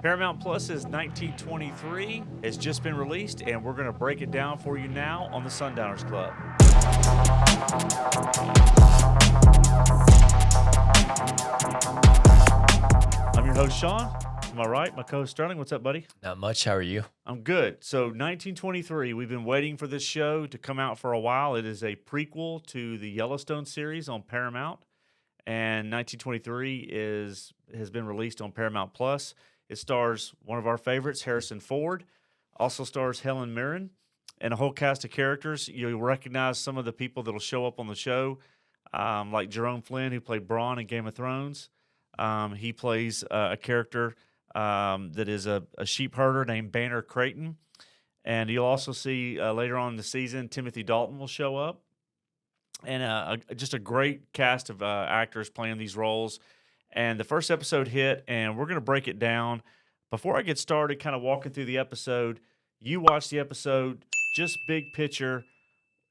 Paramount Plus's 1923 has just been released, and we're going to break it down for you now on the Sundowners Club. I'm your host, Sean. To my right, my co-host, Sterling. What's up, buddy? Not much. How are you? I'm good. So 1923, we've been waiting for this show to come out for a while. It is a prequel to the Yellowstone series on Paramount, and 1923 has been released on Paramount Plus. It stars one of our favorites, Harrison Ford. Also stars Helen Mirren and a whole cast of characters. You'll recognize some of the people that'll show up on the show, like Jerome Flynn, who played Bronn in Game of Thrones. He plays a character that is a sheep herder named Banner Creighton. And you'll also see later on in the season, Timothy Dalton will show up. And just a great cast of actors playing these roles. And the first episode hit, and we're going to break it down. Before I get started, kind of walking through the episode, you watch the episode, just big picture,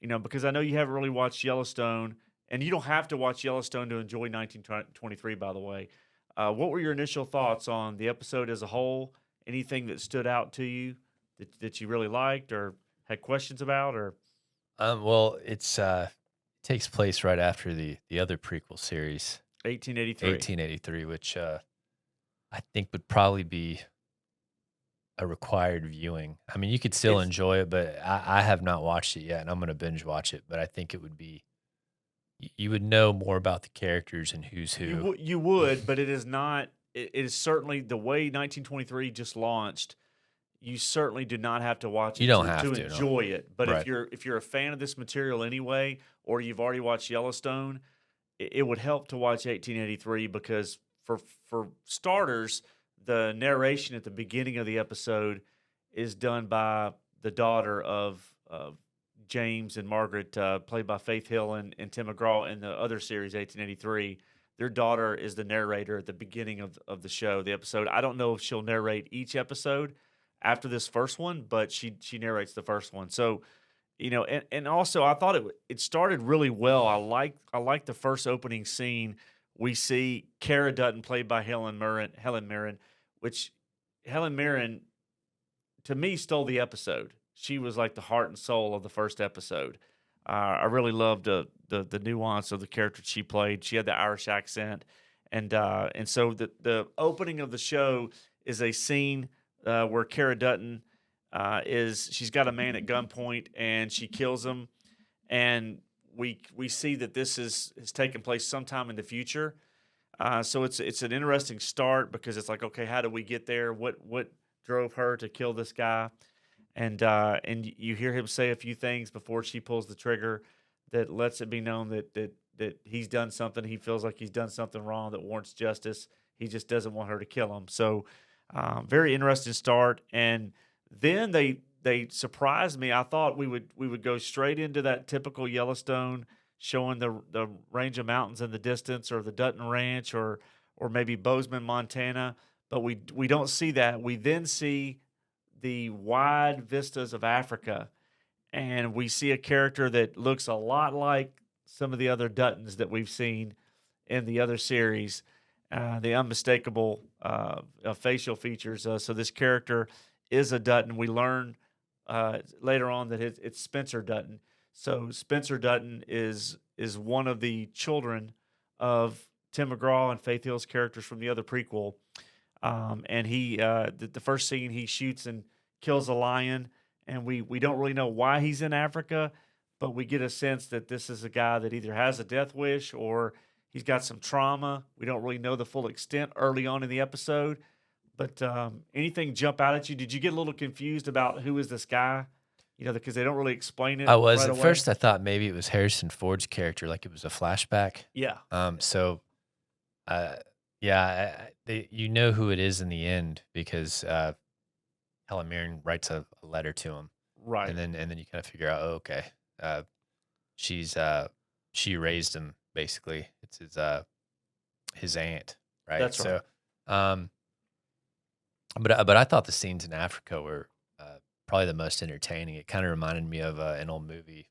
because I know you haven't really watched Yellowstone, and you don't have to watch Yellowstone to enjoy 1923, by the way. What were your initial thoughts on the episode as a whole? Anything that stood out to you that you really liked or had questions about? Or Well, it takes place right after the other prequel series, 1883, which I think would probably be a required viewing. I mean, you could still enjoy it, but I have not watched it yet, and I'm going to binge watch it. But I think it would be, you would know more about the characters and who's who. You would, but it is not. It is certainly the way 1923 just launched. You certainly do not have to watch it to enjoy it. But right. if you're a fan of this material anyway, or you've already watched Yellowstone, it would help to watch 1883 because for starters, the narration at the beginning of the episode is done by the daughter of James and Margaret, played by Faith Hill and Tim McGraw in the other series, 1883. Their daughter is the narrator at the beginning of the show, the episode. I don't know if she'll narrate each episode after this first one, but she narrates the first one. So, and also I thought it started really well. I like the first opening scene. We see Cara Dutton, played by Helen Mirren, which Helen Mirren, to me, stole the episode. She was like the heart and soul of the first episode. I really loved the nuance of the character she played. She had the Irish accent, and so the opening of the show is a scene where Cara Dutton she's got a man at gunpoint and she kills him, and we see that this is taking place sometime in the future. So it's an interesting start because it's like, okay, how do we get there? What drove her to kill this guy? And you hear him say a few things before she pulls the trigger that lets it be known that he's done something. He feels like he's done something wrong that warrants justice. He just doesn't want her to kill him. So very interesting start. And then they surprised me. I thought we would go straight into that typical Yellowstone, showing the range of mountains in the distance, or the Dutton Ranch, or maybe Bozeman, Montana. But we don't see that. We then see the wide vistas of Africa, and we see a character that looks a lot like some of the other Duttons that we've seen in the other series. The unmistakable facial features. So this character is a Dutton. We learn later on that it's Spencer Dutton. So Spencer Dutton is one of the children of Tim McGraw and Faith Hill's characters from the other prequel. And he the first scene, he shoots and kills a lion, and we don't really know why he's in Africa, but we get a sense that this is a guy that either has a death wish or he's got some trauma. We don't really know the full extent early on in the episode, but anything jump out at you? Did you get a little confused about who is this guy? Because they don't really explain it. I was right at away. first. I thought maybe it was Harrison Ford's character, like it was a flashback. Yeah. You know who it is in the end because Helen Mirren writes a letter to him, Right. and then you kind of figure out, oh, okay, she raised him basically. It's his aunt, right? That's right. So, but I thought the scenes in Africa were probably the most entertaining. It kind of reminded me of an old movie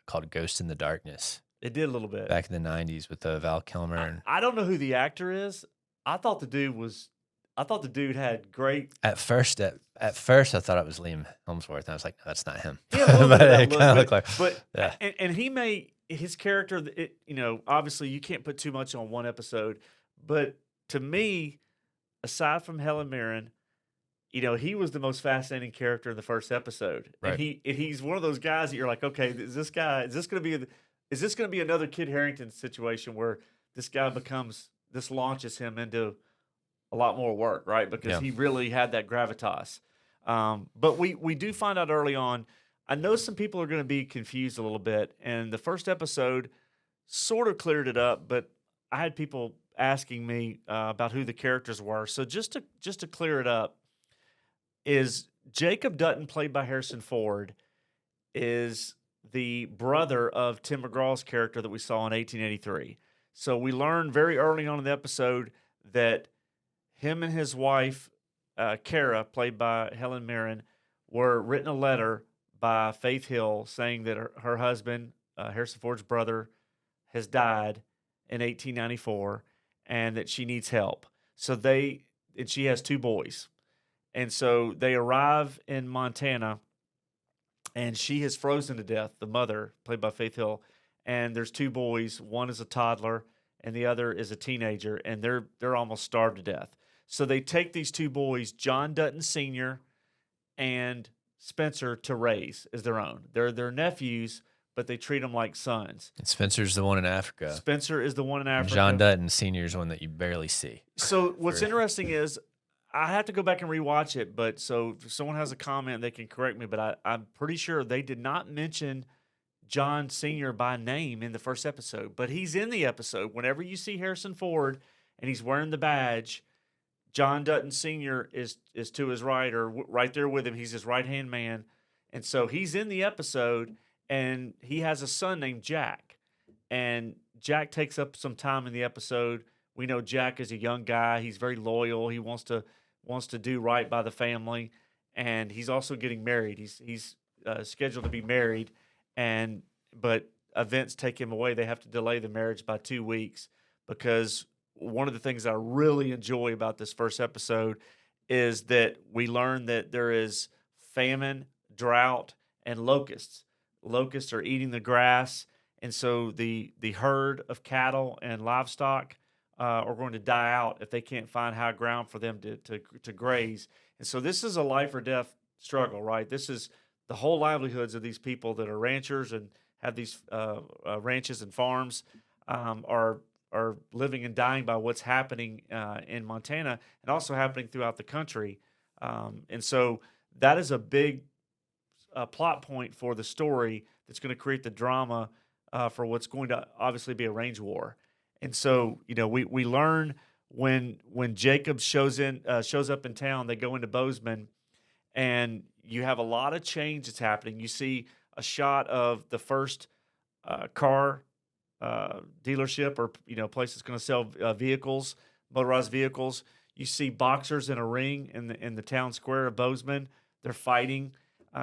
called Ghost in the Darkness. It did a little bit. Back in the 90s with Val Kilmer. I don't know who the actor is. I thought the dude was I thought the dude had great. At first, at first, I thought it was Liam Hemsworth. And I was like, no, that's not him. He had a little bit But of that it look, kind of looked like, but yeah. and he may his character. Obviously you can't put too much on one episode, but to me, aside from Helen Mirren, he was the most fascinating character in the first episode, and Right. he's one of those guys that you're like, okay, is this going to be another Kid Harington situation where this guy launches him into a lot more work, right? Because Yeah. he really had that gravitas. But we do find out early on. I know some people are going to be confused a little bit, and the first episode sort of cleared it up. But I had people asking me about who the characters were. So just to clear it up, is Jacob Dutton, played by Harrison Ford, is the brother of Tim McGraw's character that we saw in 1883. So we learned very early on in the episode that him and his wife, Kara, played by Helen Mirren, were written a letter by Faith Hill saying that her husband, Harrison Ford's brother, has died in 1894 and that she needs help. And she has 2 boys. And so they arrive in Montana, and she has frozen to death, the mother, played by Faith Hill. And there's 2 boys. One is a toddler, and the other is a teenager, and they're almost starved to death. So they take these 2 boys, John Dutton Sr. and Spencer, to raise as their own. They're their nephews, but they treat them like sons. And Spencer's the one in Africa. Spencer is the one in And Africa. John Dutton Sr. is one that you barely see. So what's interesting is I have to go back and rewatch it, but so if someone has a comment, they can correct me, but I'm pretty sure they did not mention John Sr. by name in the first episode, but he's in the episode. Whenever you see Harrison Ford and he's wearing the badge, John Dutton Sr. is to his right, or right there with him. He's his right-hand man. And so he's in the episode, and he has a son named Jack. And Jack takes up some time in the episode. We know Jack is a young guy. He's very loyal. He wants to do right by the family, and he's also getting married. He's scheduled to be married, but events take him away. They have to delay the marriage by 2 weeks because one of the things I really enjoy about this first episode is that we learn that there is famine, drought, and locusts. Locusts are eating the grass, and so the herd of cattle and livestock are going to die out if they can't find high ground for them to graze. And so this is a life or death struggle, right? This is the whole livelihoods of these people that are ranchers and have these ranches and farms are living and dying by what's happening in Montana and also happening throughout the country. And so that is a big plot point for the story that's going to create the drama for what's going to obviously be a range war. And so, we learn when Jacob shows up in town, they go into Bozeman, and you have a lot of change that's happening. You see a shot of the first car dealership or place that's going to sell vehicles, motorized vehicles. You see boxers in a ring in the town square of Bozeman. They're fighting.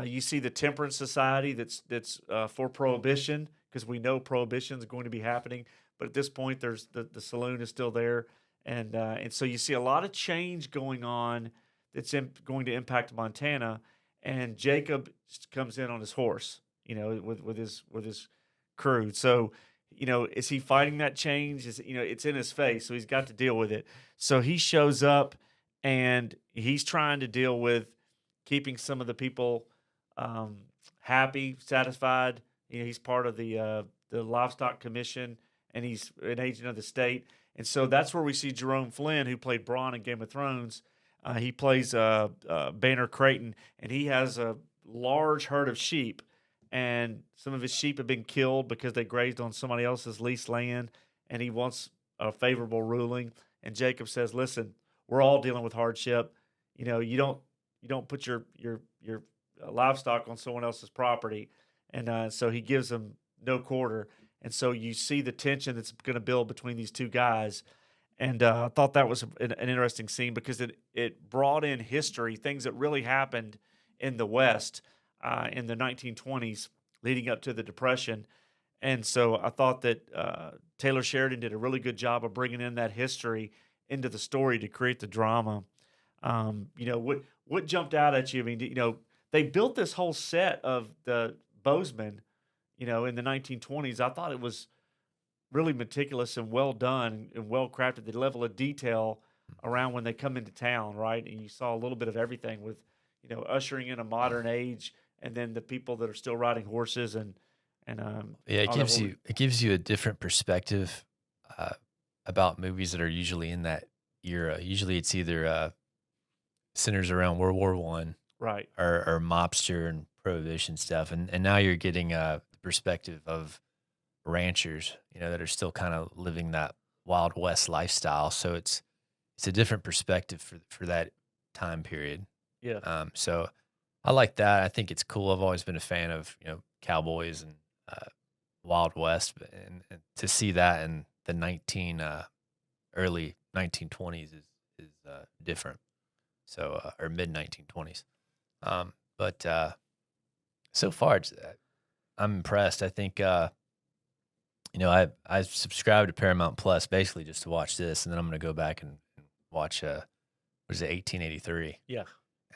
You see the Temperance Society that's for prohibition, because we know prohibition is going to be happening. But at this point, there's the saloon is still there, and so you see a lot of change going on that's going to impact Montana. And Jacob comes in on his horse, with his crew. So, is he fighting that change? It's in his face, so he's got to deal with it. So he shows up, and he's trying to deal with keeping some of the people happy, satisfied. He's part of the livestock commission, and he's an agent of the state. And so that's where we see Jerome Flynn, who played Bronn in Game of Thrones. He plays Banner Creighton, and he has a large herd of sheep. And some of his sheep have been killed because they grazed on somebody else's leased land, and he wants a favorable ruling. And Jacob says, "Listen, we're all dealing with hardship. You don't put your livestock on someone else's property." And so he gives them no quarter. And so you see the tension that's going to build between these two guys. And I thought that was an interesting scene because it brought in history, things that really happened in the West in the 1920s leading up to the Depression. And so I thought that Taylor Sheridan did a really good job of bringing in that history into the story to create the drama. What jumped out at you? I mean, they built this whole set of the Bozeman, in the 1920s. I thought it was really meticulous and well done and well crafted. The level of detail around when they come into town, right? And you saw a little bit of everything with, ushering in a modern age, and then the people that are still riding horses and Yeah, all that. it gives you a different perspective uh, about movies that are usually in that era. Usually, it's either centers around World War One Right. or mobster and prohibition stuff, and now you're getting the perspective of ranchers, that are still kind of living that Wild West lifestyle. So it's a different perspective for that time period. Yeah. So I like that. I think it's cool. I've always been a fan of cowboys and Wild West, and to see that in the early 1920s is different. So or mid 1920s. But so far I'm impressed. I think I subscribed to Paramount Plus basically just to watch this, and then I'm going to go back and watch what is it, 1883. Yeah.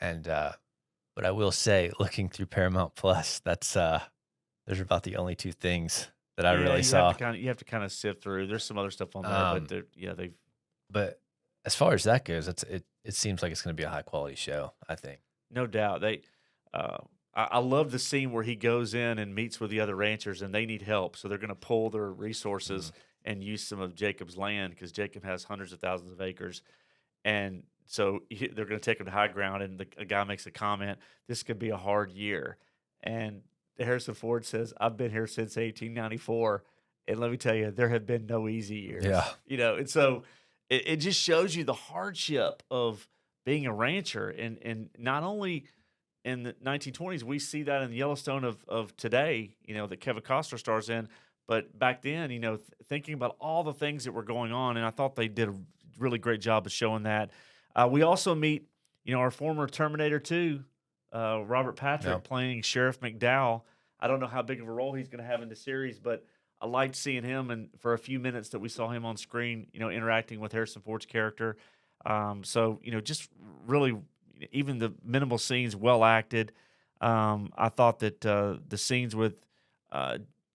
And but I will say, looking through Paramount Plus, that's those are about the only two things that I really saw. You have to kind of sift through. There's some other stuff on there, but they've. But as far as that goes, it seems like it's going to be a high quality show. I think. No doubt. I love the scene where he goes in and meets with the other ranchers, and they need help, so they're going to pull their resources and use some of Jacob's land because Jacob has hundreds of thousands of acres, and so they're going to take him to high ground. And a guy makes a comment: "This could be a hard year," and Harrison Ford says, "I've been here since 1894, and let me tell you, there have been no easy years." Yeah. And so it just shows you the hardship of being a rancher, and not only in the 1920s, we see that in the Yellowstone of today, that Kevin Costner stars in. But back then, thinking about all the things that were going on, and I thought they did a really great job of showing that. We also meet, our former Terminator 2, Robert Patrick, playing Sheriff McDowell. I don't know how big of a role he's going to have in the series, but I liked seeing him, and for a few minutes that we saw him on screen, interacting with Harrison Ford's character. So, just really, even the minimal scenes, well acted. I thought that the scenes with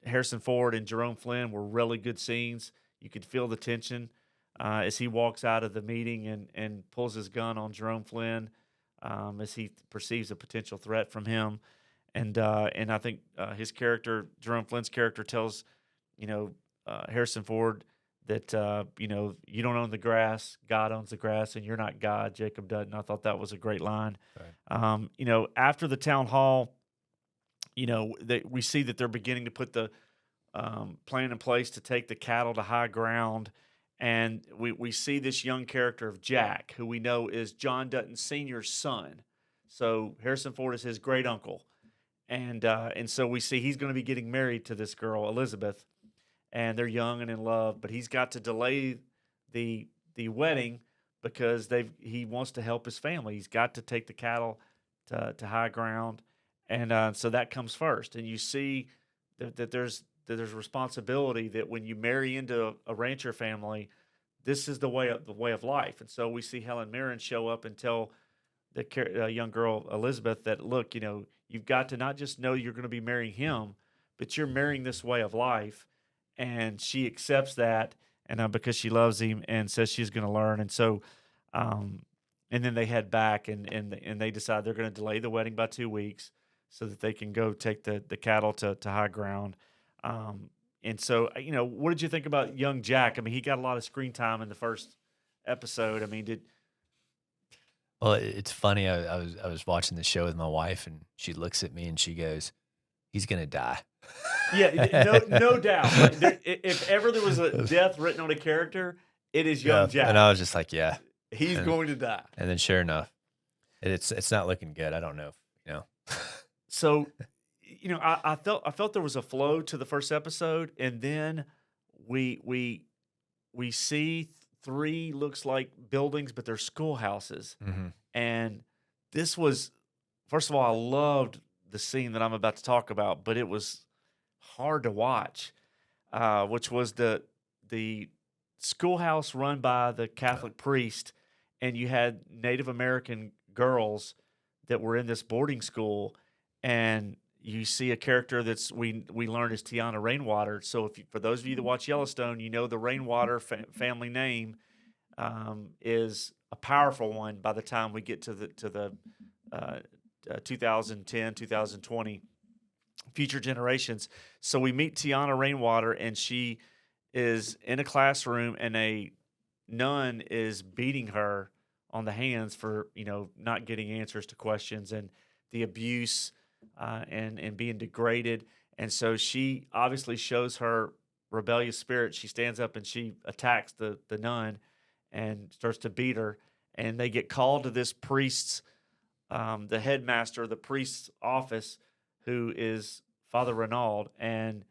Harrison Ford and Jerome Flynn were really good scenes. You could feel the tension as he walks out of the meeting and pulls his gun on Jerome Flynn as he perceives a potential threat from him. And I think his character, Jerome Flynn's character, tells Harrison Ford that you don't own the grass, God owns the grass, and you're not God, Jacob Dutton. I thought that was a great line. Right. After the town hall, we see that they're beginning to put the plan in place to take the cattle to high ground, and we see this young character of Jack, who we know is John Dutton Sr.'s son. So Harrison Ford is his great uncle, and so we see he's going to be getting married to this girl, Elizabeth. And they're young and in love, but he's got to delay the wedding because he wants to help his family. He's got to take the cattle to high ground, and so that comes first. And you see that there's responsibility that when you marry into a rancher family, this is the way of life. And so we see Helen Mirren show up and tell the young girl Elizabeth that, look, you've got to not just know you're going to be marrying him, but you're marrying this way of life. And she accepts that, and because she loves him, and says she's going to learn. And so, and then they head back, and they decide they're going to delay the wedding by 2 weeks so that they can go take the cattle to high ground. And so, what did you think about young Jack? I mean, he got a lot of screen time in the first episode. I mean, Well, it's funny. I was watching the show with my wife, and she looks at me and she goes, "He's gonna die." Yeah, no doubt. If ever there was a death written on a character, it is young Jack. And I was just like, yeah, he's going to die. And then sure enough, it's not looking good. I don't know, So, I felt there was a flow to the first episode, and then we see 3 looks like buildings, but they're schoolhouses. And this was, first of all, I loved the scene that I'm about to talk about, but it was hard to watch, which was the schoolhouse run by the Catholic priest, and you had Native American girls that were in this boarding school, and you see a character that's we learned is Tiana Rainwater. So for those of you that watch Yellowstone, you know the Rainwater family name is a powerful one by the time we get to the 2010 2020 future generations. So we meet Tiana Rainwater, and she is in a classroom, and a nun is beating her on the hands for not getting answers to questions and the abuse and being degraded. And so she obviously shows her rebellious spirit. She stands up and she attacks the nun and starts to beat her. And they get called to this priest's, the headmaster of the priest's office, who is Father Renaud, and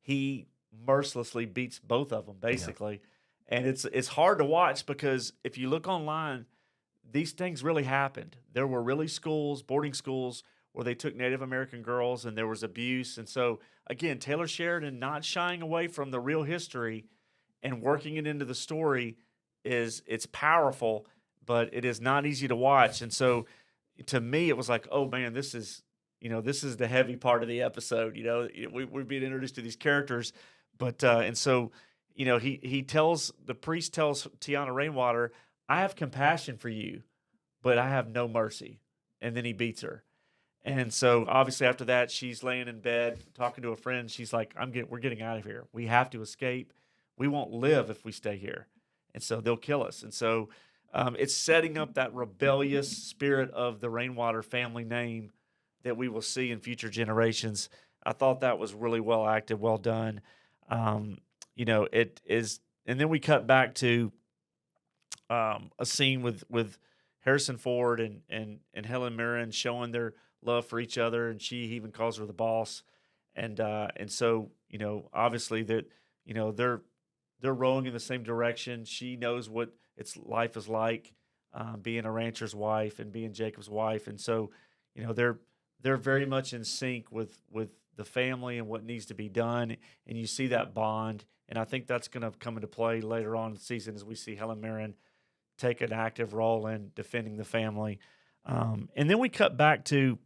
he mercilessly beats both of them, basically. Yeah. And it's hard to watch because if you look online, these things really happened. There were really boarding schools, where they took Native American girls, and there was abuse. And so, again, Taylor Sheridan not shying away from the real history and working it into the story it's powerful, but it is not easy to watch. And so, to me, it was like, oh man, this is the heavy part of the episode. We're being introduced to these characters, but and so, the priest tells Tiana Rainwater, I have compassion for you, but I have no mercy. And then he beats her. And so obviously after that, she's laying in bed talking to a friend. She's like, we're getting out of here. We have to escape. We won't live if we stay here. And so they'll kill us. And so it's setting up that rebellious spirit of the Rainwater family name that we will see in future generations. I thought that was really well acted, well done. It is, and then we cut back to a scene with Harrison Ford and Helen Mirren showing their love for each other, and she even calls her the boss, and so obviously they're rowing in the same direction. She knows what life is like, being a rancher's wife and being Jacob's wife, and so they're very much in sync with the family and what needs to be done, and you see that bond, and I think that's going to come into play later on in the season as we see Helen Mirren take an active role in defending the family. And then we cut back to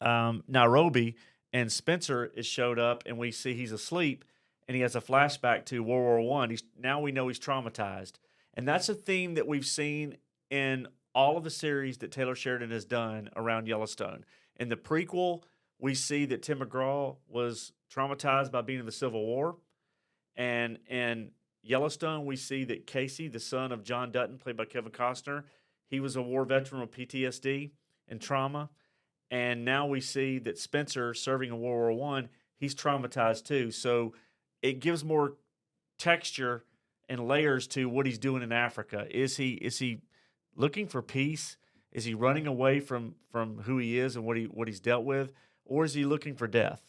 Nairobi, and Spencer is showed up, and we see he's asleep, and he has a flashback to World War I. Now we know he's traumatized. And that's a theme that we've seen in all of the series that Taylor Sheridan has done around Yellowstone. In the prequel, we see that Tim McGraw was traumatized by being in the Civil War. And in Yellowstone, we see that Casey, the son of John Dutton, played by Kevin Costner, he was a war veteran with PTSD and trauma. And now we see that Spencer, serving in World War I, he's traumatized too. So it gives more texture and layers to what he's doing in Africa. Is he looking for peace? Is he running away from who he is and what he's dealt with, or is he looking for death?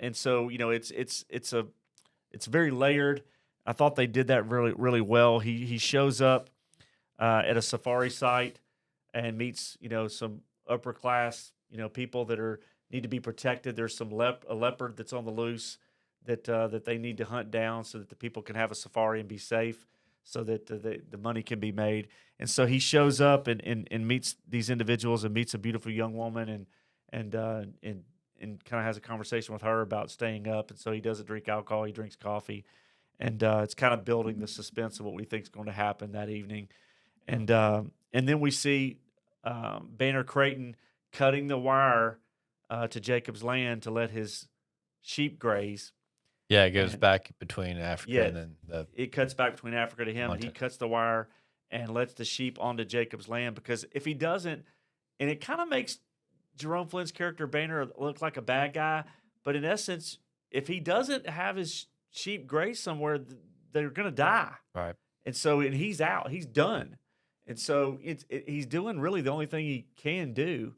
And so it's very layered. I thought they did that really really well. He shows up at a safari site and meets some upper class people that need to be protected. There's a leopard that's on the loose that they need to hunt down so that the people can have a safari and be safe, so that the money can be made. And so he shows up and meets these individuals and meets a beautiful young woman and kind of has a conversation with her about staying up. And so he doesn't drink alcohol; he drinks coffee, and it's kind of building the suspense of what we think is going to happen that evening. And then we see Banner Creighton cutting the wire to Jacob's land to let his sheep graze. Yeah, it goes back between Africa and then it cuts back between Africa to him. Mountain. He cuts the wire and lets the sheep onto Jacob's land, because if he doesn't, and it kind of makes Jerome Flynn's character Banner look like a bad guy, but in essence, if he doesn't have his sheep graze somewhere, they're going to die. Right. And so he's out. He's done. And so he's doing really the only thing he can do.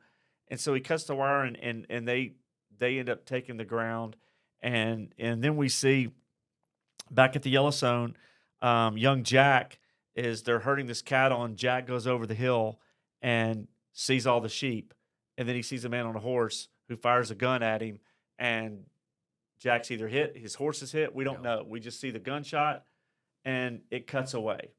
And so he cuts the wire, and they end up taking the ground. And then we see back at the Yellowstone, young Jack they're herding this cattle, and Jack goes over the hill and sees all the sheep. And then he sees a man on a horse who fires a gun at him, and Jack's either hit, his horse is hit. We don't know. We just see the gunshot, and it cuts away.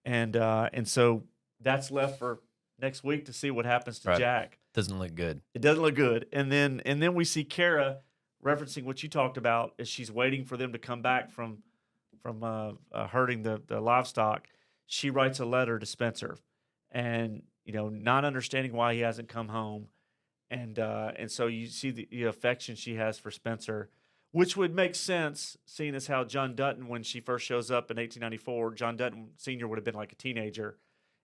and so that's left for next week to see what happens to Right. Jack. Doesn't look good. It doesn't look good. And then we see Kara referencing what you talked about as she's waiting for them to come back from herding the livestock. She writes a letter to Spencer, and not understanding why he hasn't come home, and so you see the affection she has for Spencer, which would make sense seeing as how John Dutton, when she first shows up in 1894, John Dutton Sr. would have been like a teenager,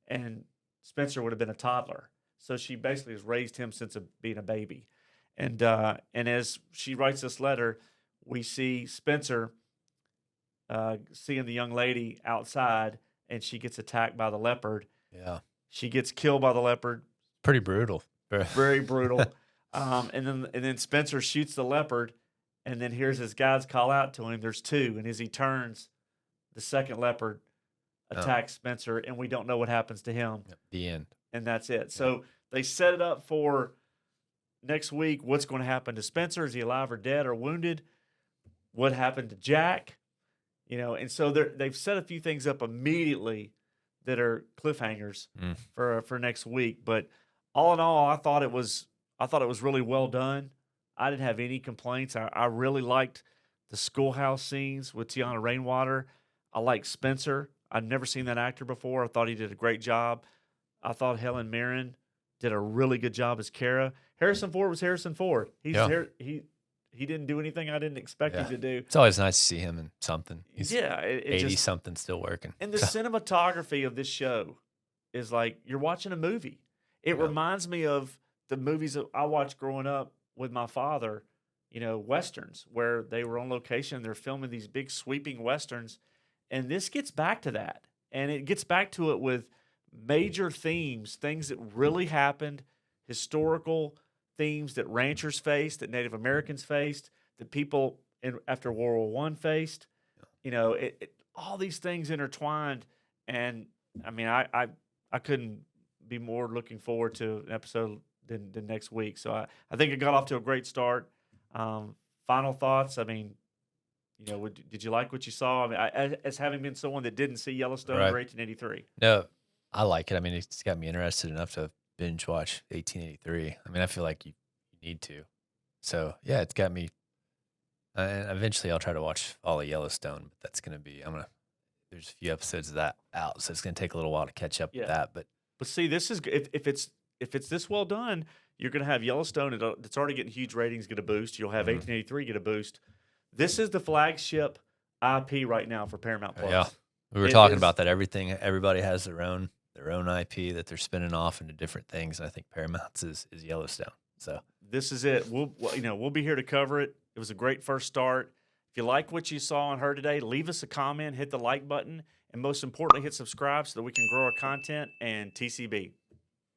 and Spencer would have been a toddler. So she basically has raised him since being a baby. And as she writes this letter, we see Spencer seeing the young lady outside, and she gets attacked by the leopard. Yeah. She gets killed by the leopard. Pretty brutal. Very brutal. And then Spencer shoots the leopard, and then hears his guides call out to him. There's two, and as he turns, the second leopard attacks Spencer, and we don't know what happens to him. The end. And that's it. So they set it up for next week. What's going to happen to Spencer? Is he alive or dead or wounded? What happened to Jack? And so they've set a few things up immediately that are cliffhangers for next week. But all in all, I thought it was really well done. I didn't have any complaints. I really liked the schoolhouse scenes with Tiana Rainwater. I like Spencer. I'd never seen that actor before. I thought he did a great job. I thought Helen Mirren did a really good job as Kara. Harrison Ford was Harrison Ford. He didn't do anything I didn't expect him to do. It's always nice to see him in something. He's it 80-something, still working. And the cinematography of this show is like you're watching a movie. It reminds me of the movies that I watched growing up with my father, Westerns, where they were on location. They're filming these big sweeping Westerns. And this gets back to that. And it gets back to it with major themes, things that really happened, historical themes that ranchers faced, that Native Americans faced, that people after World War I faced. All these things intertwined. And, I mean, I couldn't be more looking forward to an episode than next week. So I think it got off to a great start. Final thoughts, I mean, did you like what you saw? I mean, as having been someone that didn't see Yellowstone or 1883. No, I like it. I mean, it's got me interested enough to binge watch 1883. I mean, I feel like you need to. So, yeah, it's got me. And eventually I'll try to watch all of Yellowstone, but that's going to be, there's a few episodes of that out, so it's going to take a little while to catch up with that. But see, this is, if it's this well done, you're going to have Yellowstone that's already getting huge ratings get a boost. You'll have 1883 get a boost. This is the flagship IP right now for Paramount Plus. Yeah, we were talking about that. Everybody has their own IP that they're spinning off into different things, and I think Paramount's is Yellowstone. So this is it. We'll be here to cover it. It was a great first start. If you like what you saw and heard today, leave us a comment, hit the like button, and most importantly, hit subscribe so that we can grow our content. And TCB.